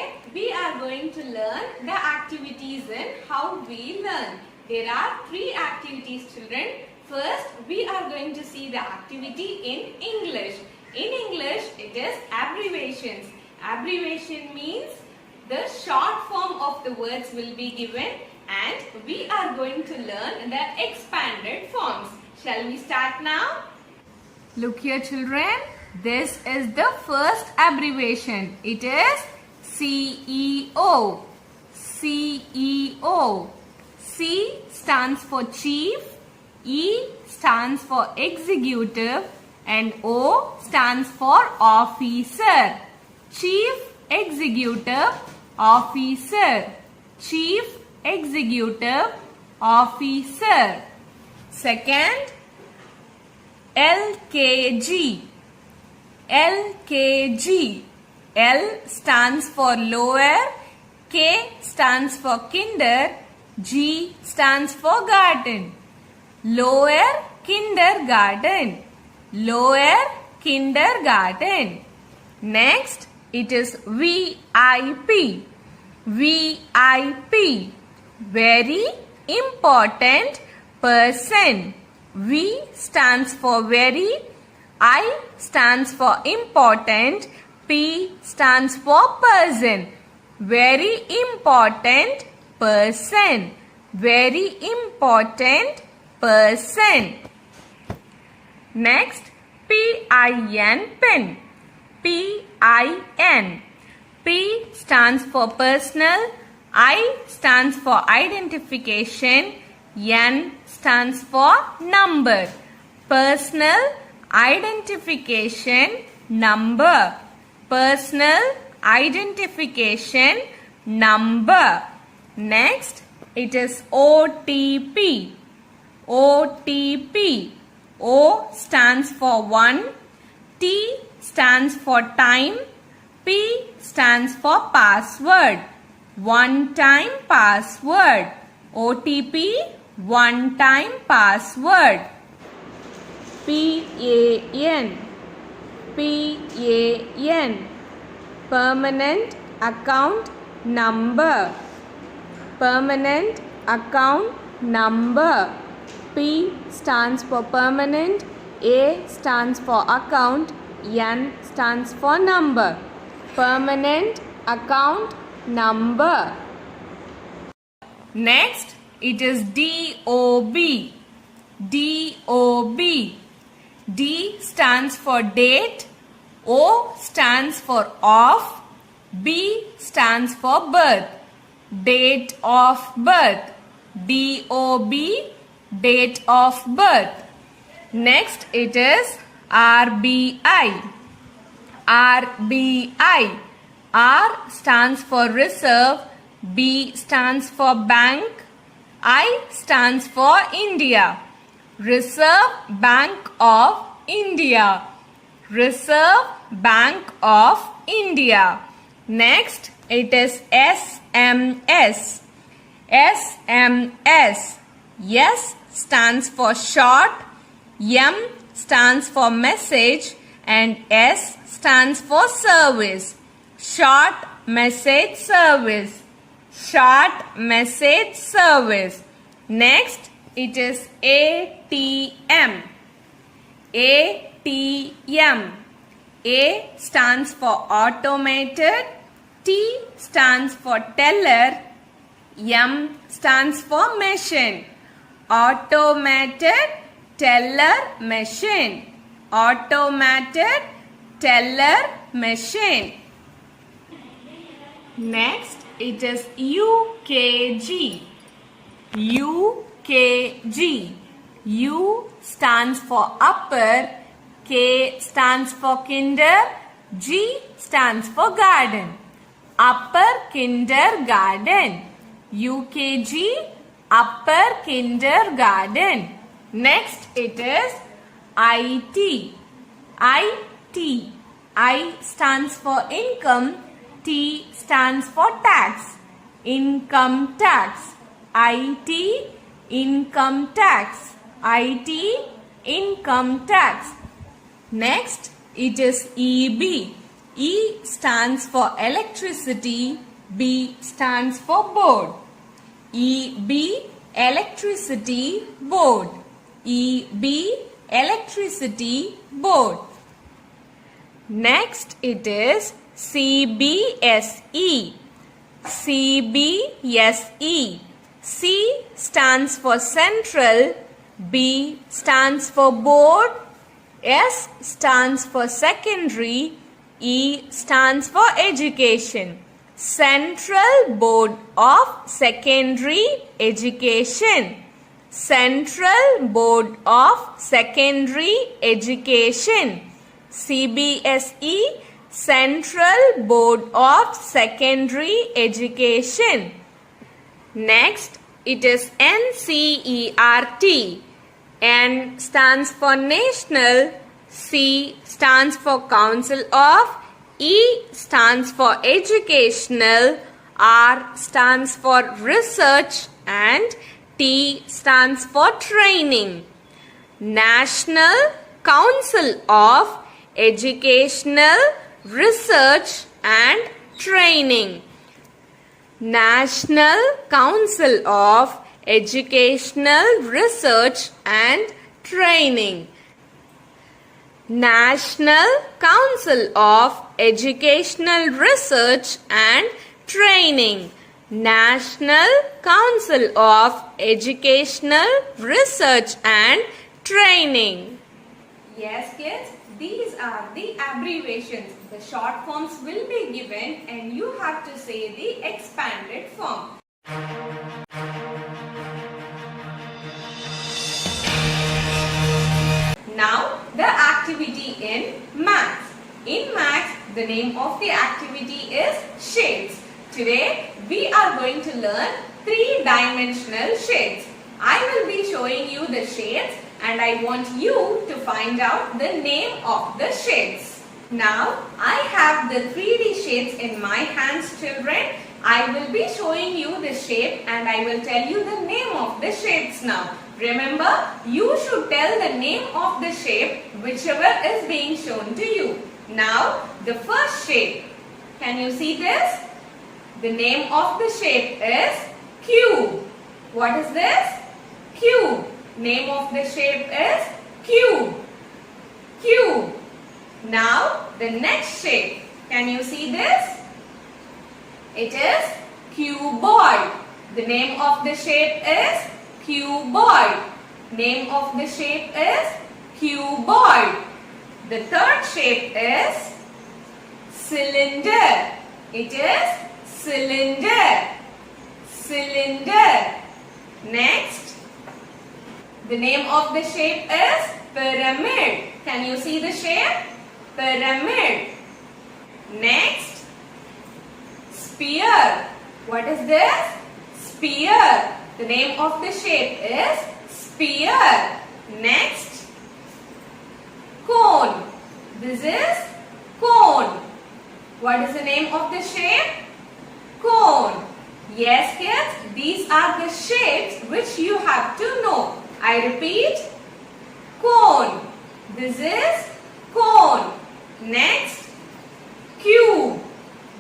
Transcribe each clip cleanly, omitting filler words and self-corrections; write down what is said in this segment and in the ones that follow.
Today we are going to learn the activities in how we learn. There are 3 activities, children. First, we are going to see the activity in English. In English, it is abbreviations. Abbreviation means the short form of the words will be given and we are going to learn the expanded forms. Shall we start now? Look here, children. This is the first abbreviation. It is CEO. CEO. C stands for chief, E stands for executive, and O stands for officer. Chief Executive Officer. Chief Executive Officer. Second, LKG. LKG. L stands for lower, K stands for kinder, G stands for garden. Lower kindergarten. Lower kindergarten. Next, it is VIP. VIP. Very important person. V stands for very, I stands for important, P stands for person. Very important person. Very important person. Next, PIN, pen. PIN. P stands for personal, I stands for identification, N stands for number. Personal identification number. Personal identification number. Next, it is OTP. OTP. O stands for 1, T stands for time, P stands for password. One time password. OTP, one time password. PAN. PAN. Permanent account number. Permanent account number. P stands for permanent, A stands for account, N stands for number. Permanent account number. Next, it is DOB. DOB. D stands for date, O stands for off, B stands for birth. Date of birth. DOB, date of birth. Next, it is RBI. RBI. R stands for reserve, B stands for bank, I stands for India. Reserve Bank of India. Reserve Bank of India. Next, it is SMS. SMS. S stands for short, M stands for message, and S stands for service. Short message service. Short message service. Next, it is ATM. ATM. A stands for automated, T stands for teller, M stands for machine. Automated teller machine. Automated teller machine. Next, it is UKG. UKG. U stands for upper, K stands for kinder, G stands for garden. Upper kindergarten. UKG, upper kindergarten. Next, it is IT. IT. I stands for income, T stands for tax. Income tax. IT, income tax. IT, income tax. Next, it is EB. E stands for electricity. B stands for board. E-B, electricity board. E-B, electricity board. Next it is CBSE. CBSE. C stands for central. B stands for board. S stands for secondary. E stands for education. Central Board of Secondary Education. Central Board of Secondary Education. CBSE, Central Board of Secondary Education. Next, it is NCERT. N stands for National. C stands for Council of. E stands for Educational. R stands for Research. And T stands for Training. National Council of Educational, Research and Training. National Council of Educational, Research and Training. National Council of Educational Research and Training. National Council of Educational Research and Training. Yes, kids, these are the abbreviations. The short forms will be given and you have to say the expanded form. Now, the activity in maths. In maths, the name of the activity is shades. Today, we are going to learn three-dimensional shades. I will be showing you the shades and I want you to find out the name of the shades. Now, I have the 3D shades in my hands, children. I will be showing you the shape and I will tell you the name of the shades now. Remember, you should tell the name of the shape whichever is being shown to you. Now, the first shape. Can you see this? The name of the shape is cube. What is this? Cube. Name of the shape is cube. Cube. Now, the next shape. Can you see this? It is cuboid. The name of the shape is cuboid. Name of the shape is cuboid. The third shape is cylinder. It is cylinder. Cylinder. Next, the name of the shape is pyramid. Can you see the shape? Pyramid. Next, sphere. What is this? Sphere. The name of the shape is sphere. Next, cone. This is cone. What is the name of the shape? Cone. Yes, kids, these are the shapes which you have to know. I repeat, cone. This is cone. Next, cube.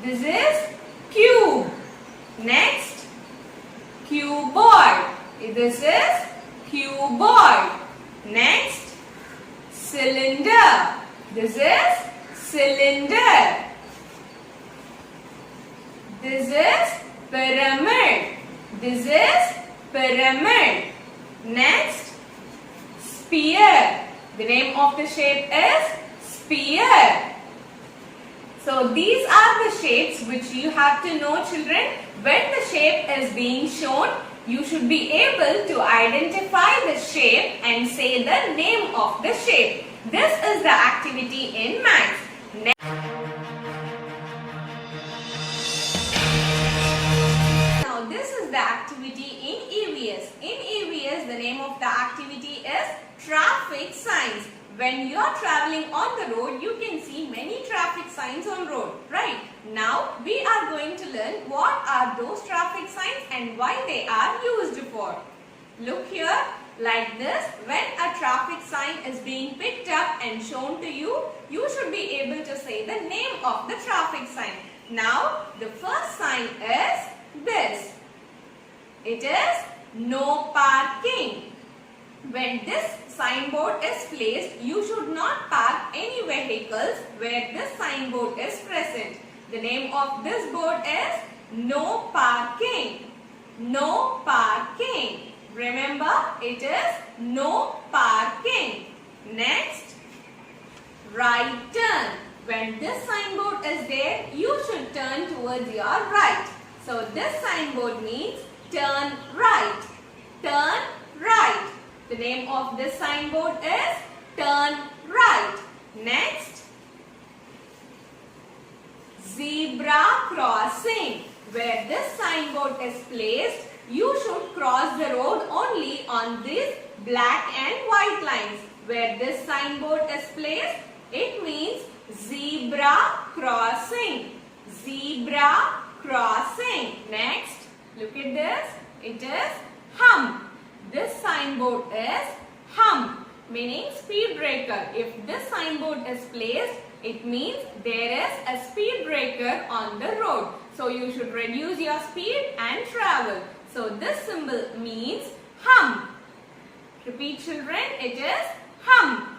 This is cube. Next, cuboid. This is cuboid. Next, cylinder. This is cylinder. This is pyramid. This is pyramid. Next, sphere. The name of the shape is sphere. So these are the shapes which you have to know, children. When the shape is being shown, you should be able to identify the shape and say the name of the shape. This is the activity in maths. Now this is the activity in EVS. In EVS, the name of the activity is traffic signs. When you are traveling on the road, you can see many traffic signs on road, right? Now, we are going to learn what are those traffic signs and why they are used for. Look here, Like this, when a traffic sign is being picked up and shown to you, you should be able to say the name of the traffic sign. Now, the first sign is this. It is no parking. When this signboard is placed, you should not park any vehicles where this signboard is present. The name of this board is no parking. No parking. Remember, it is no parking. Next, right turn. When this signboard is there, you should turn towards your right. So this signboard means turn right. Turn right. The name of this signboard is turn right. Next, zebra crossing. Where this signboard is placed, you should cross the road only on these black and white lines. Where this signboard is placed, it means zebra crossing. Zebra crossing. Next, look at this. It is hump. This signboard is hump, meaning speed breaker. If this signboard is placed, it means there is a speed breaker on the road. So you should reduce your speed and travel. So this symbol means hump. Repeat, children. It is hump.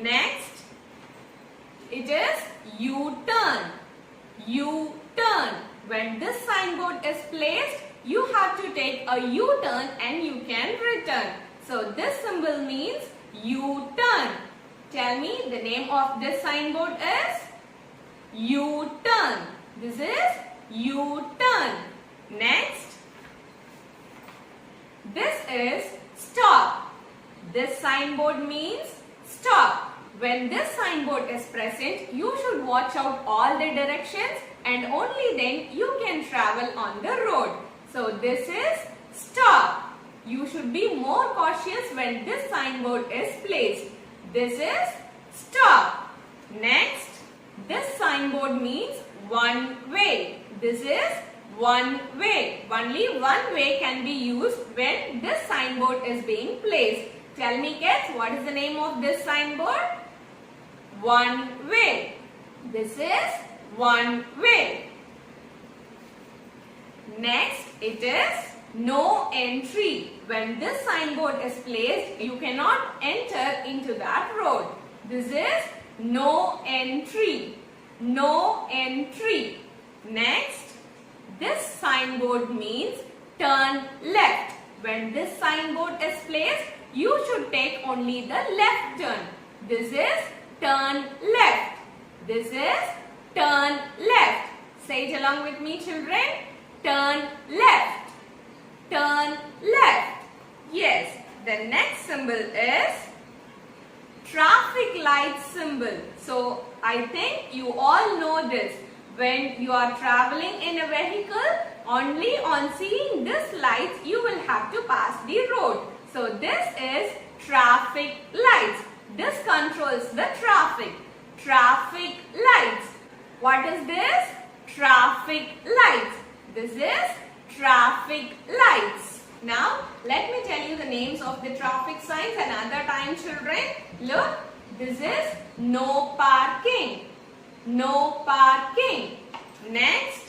Next, it is U-turn. U-turn. When this signboard is placed, you have to take a U-turn and you can return. So this symbol means U-turn. Tell me, the name of this signboard is U-turn. This is U-turn. Next, this is stop. This signboard means stop. When this signboard is present, you should watch out all the directions and only then you can travel on the road. So this is stop. You should be more cautious when this signboard is placed. This is stop. Next, this signboard means one way. This is one way. Only one way can be used when this signboard is being placed. Tell me kids, what is the name of this signboard? One way. This is one way. Next, it is no entry. When this signboard is placed, you cannot enter into that road. This is no entry. No entry. Next, this signboard means turn left. When this signboard is placed, you should take only the left turn. This is turn left. This is turn left. Say it along with me, children. Turn left. Turn left. Yes. The next symbol is traffic light symbol. So, I think you all know this. When you are traveling in a vehicle, only on seeing this lights, you will have to pass the road. So, this is traffic lights. This controls the traffic. Traffic lights. What is this? Traffic lights. This is traffic lights. Now, let me tell you the names of the traffic signs another time, children. Look, this is no parking. No parking. Next,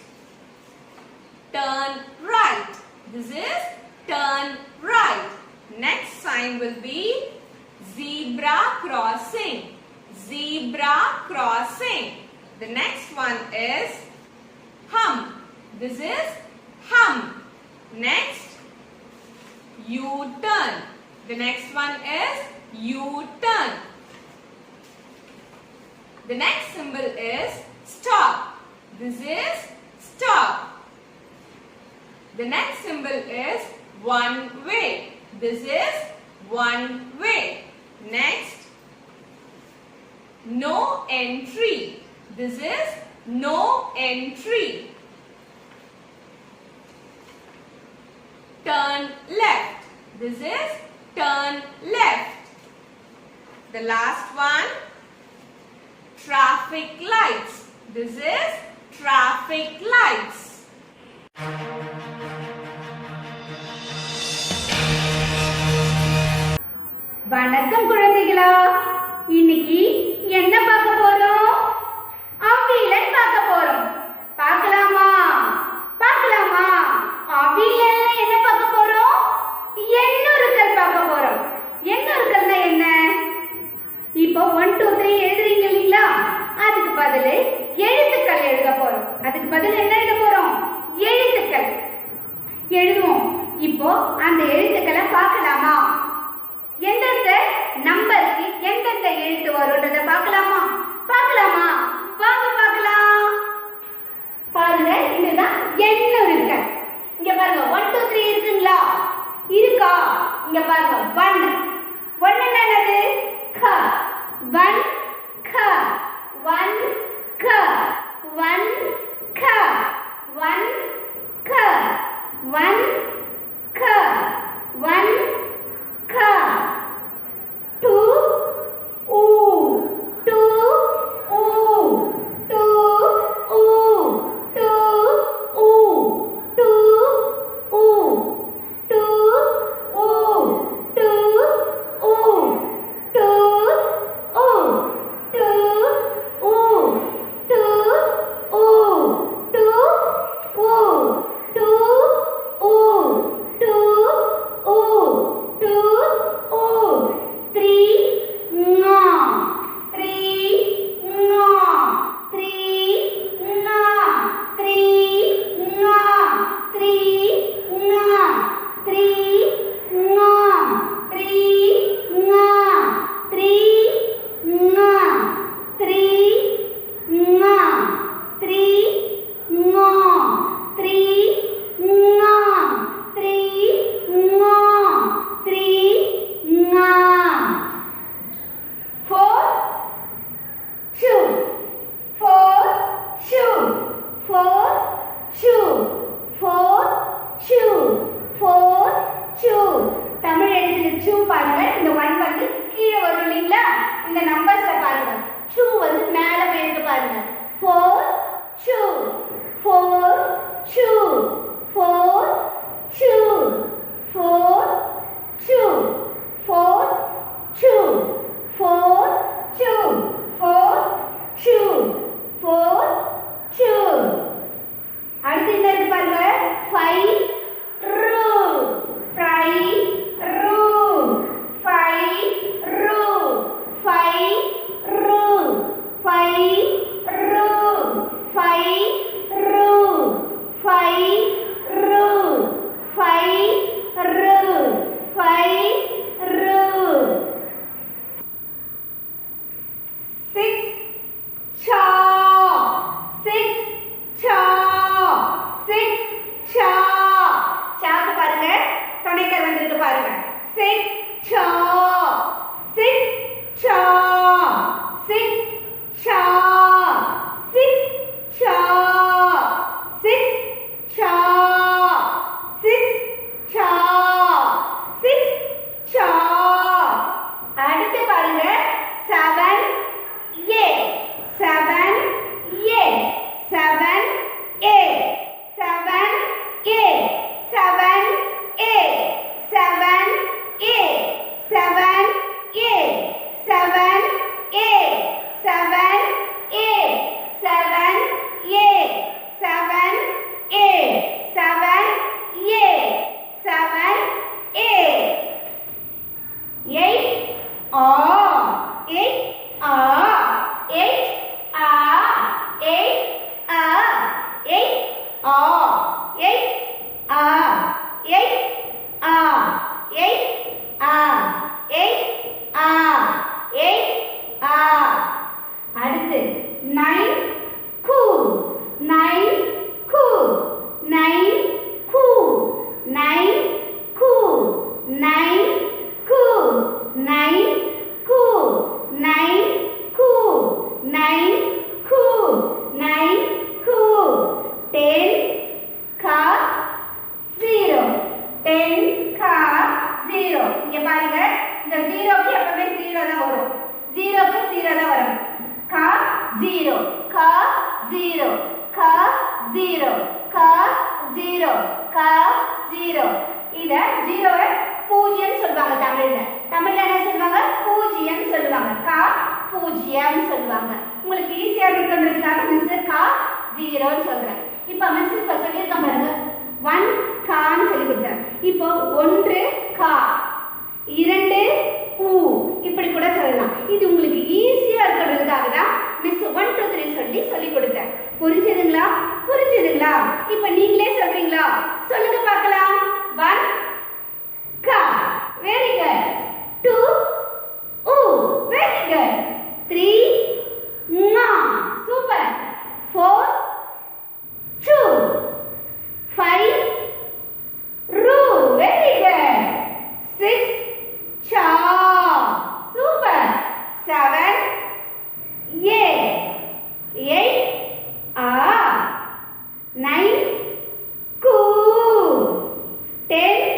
turn right. This is turn right. Next sign will be zebra crossing. Zebra crossing. The next one is hump. This is hump. Next, U-turn. The next one is U-turn. The next symbol is stop. This is stop. The next symbol is one way. This is one way. Next, no entry. This is no entry. Turn left. This is turn left. The last one, traffic lights. This is traffic lights. வணக்கம் குழந்தைகளா. இன்னைக்கு என்ன பார்க்க போறோம்? அவியல் பார்க்க போறோம். பார்க்கலாமா? பார்க்கலாமா? அவியல்ல என்ன பார்க்க போறோம்? எண்ணுருக்கள் பார்க்க போறோம். எண்ணுருக்கள்னா என்ன? இப்போ 1 2 3 எழுதுறீங்க இல்லீங்களா? அதுக்கு பதில் எழுத்துக்கள் எழுத போறோம். அதுக்கு பதில் என்ன எழுத போறோம்? எழுத்துக்கள் எழுதுவோம். இப்போ அந்த எழுத்துக்களை பார்க்கலாமா? எந்தெந்த நம்பருக்கு எந்தெந்த எழுத்து வரும்ன்றத பார்க்கலாமா? பார்க்கலாமா? வாங்க பார்க்கலாம். பாருங்க, இதுதான் எண்ணுருக்கள். இங்க பாருங்க 1 2 3 இருக்குங்களா? இருக்கா? இங்க பாருங்க 1 1 என்னது? க 1 க 1 க 1 க 1 க 1 க 1 க 2 u 2 u 2 u 2 u 2 u 2 u 2 u 2 u 2 u 2 u 2 Tamil எழுத்துல சு பாருங்க. இந்த 1 வந்து கீழே வரும் இல்லீங்களா? இந்த நம்பர்ஸ்ல பாருங்க. சு வந்து மேல போயிருக்கு பாருங்க. 4 2 4 2 4 2 4 2 4 2 4 2 4 2 4 2. அடுத்து என்ன இருக்கு பாருங்க. 5 ru 5 ru 5 ru 5 ru 5 ru 5 ru 5 ru 5 ru 5 ru 6 cha 6 cha 6 cha. சாக்கு பாருங்க, துணைக்கர் வந்திருக்கு பாருங்க. 6 cha 6 cha 6 cha 6 cha 6 cha 6 cha 6 cha. அடுத்து பாருங்க 7 a 7 a 7 a 7 a 7 a 7 a 7 a 7 a 7 a 7 a 7 a 7 a 7 a 8 a 8 a 8 a 8 a 8 a 8 a 8 a 8 a 8 a 8 a. அடுத்து 9 ku 9 ku 9 ku 9 ku 9 ku 9 ku 9 ku 9 ku 9 ku 10 ka 0 10 ka 0. இங்க பாருங்க, இந்த 0க்கு எப்பவுமே 0 தான் வரும். 0க்கு 0 தான் வரும். ka 0 ka 0 ka 0 ka 0 ka 0. இத 0 பூஜ்யம் சொல்வாங்க தமிழ்ல. தமிழ்ல என்ன சொல்லுவாங்க பூஜ்ஜியம் சொல்லுவாங்க கா பூஜ்ஜியம் சொல்லுவாங்க உங்களுக்கு ஈஸியா இருக்குன்றதுக்காக மிஸ் கா 0 ன்னு சொல்றேன் இப்போ மிஸ் இப்ப சொல்லியிருக்கேன் பாருங்க 1 கான்னு சொல்லி கொடுத்தேன் இப்போ 1 கா 2 ஊ இப்படி கூட சொல்லலாம் இது உங்களுக்கு ஈஸியா இருக்கிறதுக்காக தான் மிஸ் 1 2 3 சொல்லி கொடுத்தேன் புரிஞ்சதுங்களா புரிஞ்சதுங்களா இப்போ நீங்களே சொல்றீங்களா சொல்லுங்க பார்க்கலாம் 1 கா வெரி குட் 2 ஊ வெரி குட் 3 ஙா சூப்பர் 4 2 5 ரு very good 6 cha super 7 8 9 ku 10